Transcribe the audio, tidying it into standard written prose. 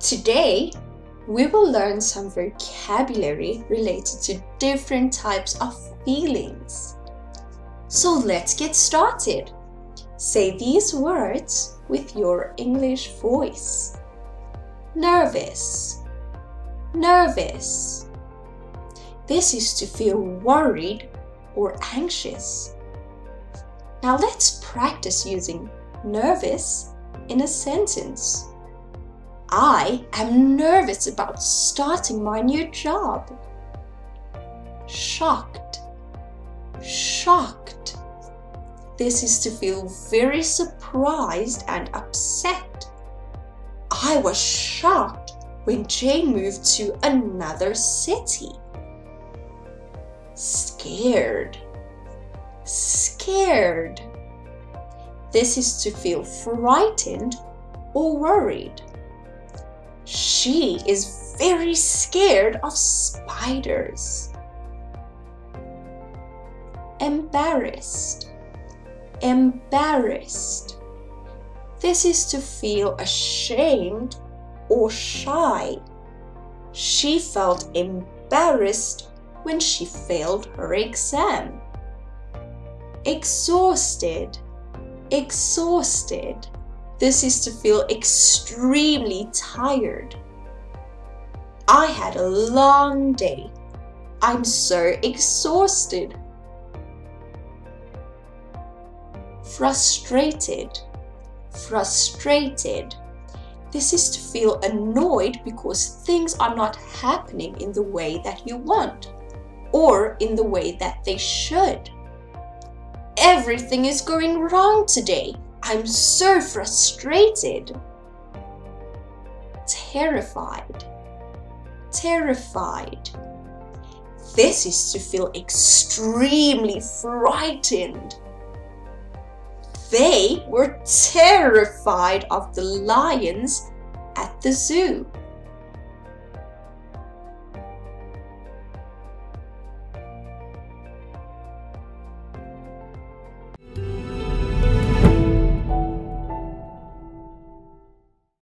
Today, we will learn some vocabulary related to different types of feelings. So let's get started. Say these words with your English voice. Nervous, nervous. This is to feel worried or anxious. Now let's practice using nervous in a sentence. I am nervous about starting my new job. Shocked, shocked. This is to feel very surprised and upset. I was shocked when Jane moved to another city. Scared, scared. This is to feel frightened or worried. She is very scared of spiders. Embarrassed, embarrassed. This is to feel ashamed or shy. She felt embarrassed when she failed her exam. Exhausted, exhausted. This is to feel extremely tired. I had a long day. I'm so exhausted. Frustrated, frustrated. This is to feel annoyed because things are not happening in the way that you want or in the way that they should. Everything is going wrong today. I'm so frustrated. Terrified, terrified. This is to feel extremely frightened. They were terrified of the lions at the zoo.